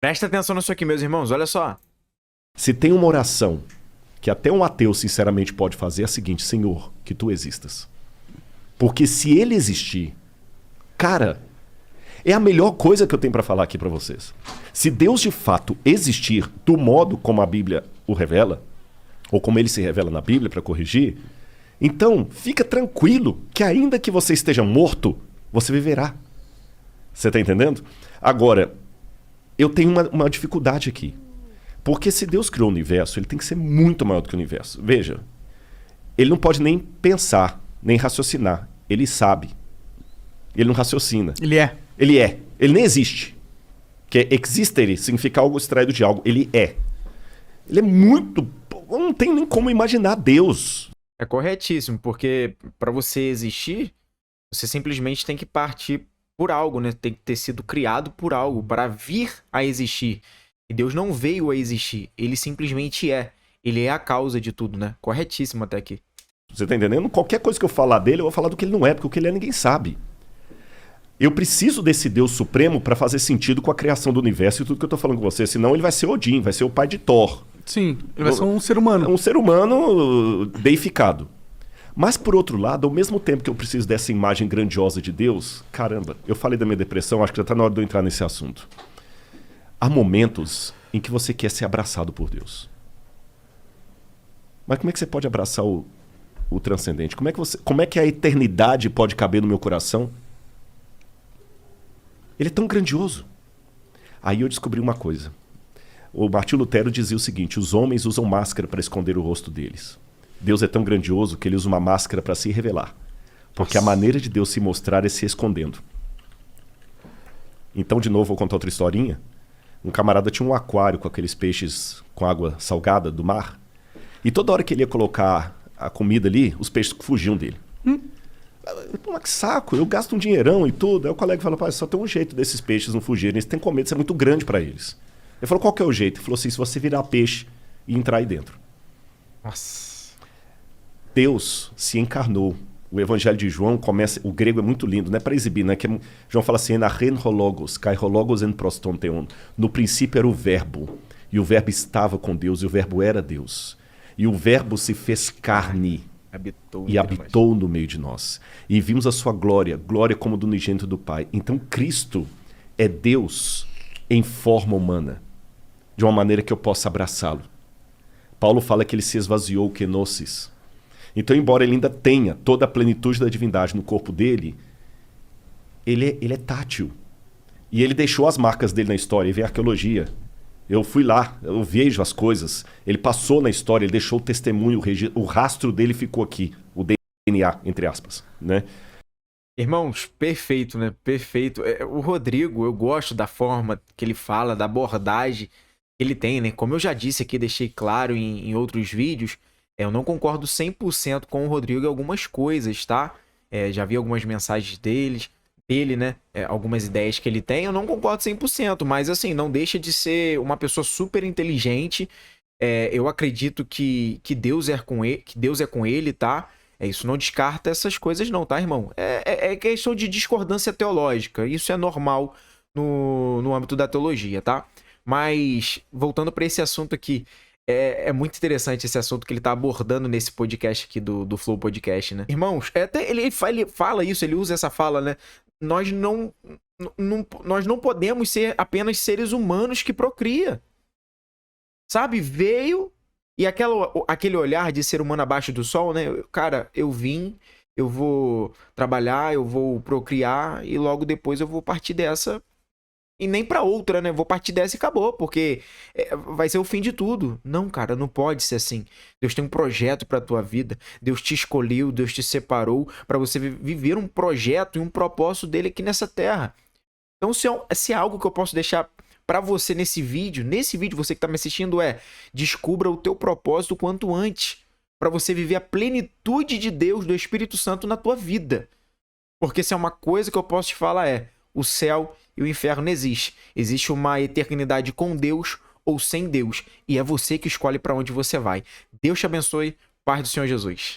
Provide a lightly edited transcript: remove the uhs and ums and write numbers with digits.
Presta atenção nisso aqui, meus irmãos, olha só. Se tem uma oração que até um ateu sinceramente pode fazer, é a seguinte: Senhor, que tu existas. Porque se ele existir, cara, é a melhor coisa que eu tenho para falar aqui para vocês. Se Deus de fato existir do modo como a Bíblia o revela, ou como ele se revela na Bíblia para corrigir, então fica tranquilo que ainda que você esteja morto, você viverá. Você está entendendo? Agora, eu tenho uma dificuldade aqui. Porque se Deus criou o universo, ele tem que ser muito maior do que o universo. Veja, ele não pode nem pensar, nem raciocinar. Ele sabe. Ele não raciocina. Ele é. Ele é. Ele nem existe. Que é existere significa algo extraído de algo. Ele é. Ele é muito... Não tem nem como imaginar Deus. É corretíssimo, porque para você existir, você simplesmente tem que partir por algo, né? Tem que ter sido criado por algo para vir a existir. E Deus não veio a existir, ele simplesmente é. Ele é a causa de tudo, né? Corretíssimo até aqui. Você tá entendendo? Qualquer coisa que eu falar dele, eu vou falar do que ele não é, porque o que ele é ninguém sabe. Eu preciso desse Deus supremo para fazer sentido com a criação do universo e tudo que eu tô falando com você, senão ele vai ser Odin, vai ser o pai de Thor. Sim, ele vai ser um ser humano. Um ser humano deificado. Mas, por outro lado, ao mesmo tempo que eu preciso dessa imagem grandiosa de Deus, caramba, eu falei da minha depressão, acho que já tá na hora de eu entrar nesse assunto. Há momentos em que você quer ser abraçado por Deus. Mas como é que você pode abraçar o transcendente? Como é que a eternidade pode caber no meu coração? Ele é tão grandioso. Aí eu descobri uma coisa. O Martinho Lutero dizia o seguinte: os homens usam máscara para esconder o rosto deles. Deus é tão grandioso que ele usa uma máscara para se revelar. Porque a maneira de Deus se mostrar é se escondendo. Então, de novo, vou contar outra historinha. Um camarada tinha um aquário com aqueles peixes com água salgada do mar. E toda hora que ele ia colocar a comida ali, os peixes fugiam dele. Mas que saco, eu gasto um dinheirão e tudo. Aí o colega fala: pai, só tem um jeito desses peixes não fugirem. Eles têm que comer, isso é muito grande para eles. Ele falou: qual que é o jeito? Ele falou assim: se você virar peixe e entrar aí dentro. Nossa. Deus se encarnou. O Evangelho de João começa... O grego é muito lindo, não é para exibir, né? Que João fala assim: kai hologos en prostonteon. No princípio era o verbo. E o verbo estava com Deus, e o verbo era Deus. E o verbo se fez carne e habitou no meio de nós. E vimos a sua glória, glória como do unigênito do Pai. Então Cristo é Deus em forma humana, de uma maneira que eu possa abraçá-lo. Paulo fala que ele se esvaziou, kenosis. Então, embora ele ainda tenha toda a plenitude da divindade no corpo dele, ele é tátil. E ele deixou as marcas dele na história. E vem a arqueologia. Eu fui lá, eu vejo as coisas. Ele passou na história, ele deixou o testemunho, o rastro dele ficou aqui. O DNA, entre aspas, né? Irmãos, perfeito, né? Perfeito. O Rodrigo, eu gosto da forma que ele fala, da abordagem que ele tem, né? Como eu já disse aqui, deixei claro em outros vídeos, eu não concordo 100% com o Rodrigo em algumas coisas, tá? Já vi algumas mensagens dele, né? Algumas ideias que ele tem, eu não concordo 100%, mas assim, não deixa de ser uma pessoa super inteligente. Eu acredito que Deus é com ele, tá? Isso não descarta essas coisas não, tá, irmão? É questão de discordância teológica, isso é normal no âmbito da teologia, tá? Mas, voltando para esse assunto aqui, é muito interessante esse assunto que ele tá abordando nesse podcast aqui do Flow Podcast, né? Irmãos, até ele fala isso, ele usa essa fala, né? Nós não podemos ser apenas seres humanos que procria. Sabe? Veio e aquele olhar de ser humano abaixo do sol, né? Cara, eu vim, eu vou trabalhar, eu vou procriar e logo depois eu vou partir dessa e nem pra outra, né? Vou partir dessa e acabou, porque vai ser o fim de tudo. Não, cara, não pode ser assim. Deus tem um projeto pra tua vida. Deus te escolheu, Deus te separou pra você viver um projeto e um propósito dele aqui nessa terra. Então, se é algo que eu posso deixar pra você nesse vídeo, você que tá me assistindo, descubra o teu propósito o quanto antes, pra você viver a plenitude de Deus, do Espírito Santo na tua vida. Porque se é uma coisa que eu posso te falar o céu e o inferno não existe. Existe uma eternidade com Deus ou sem Deus. E é você que escolhe para onde você vai. Deus te abençoe. Paz do Senhor Jesus.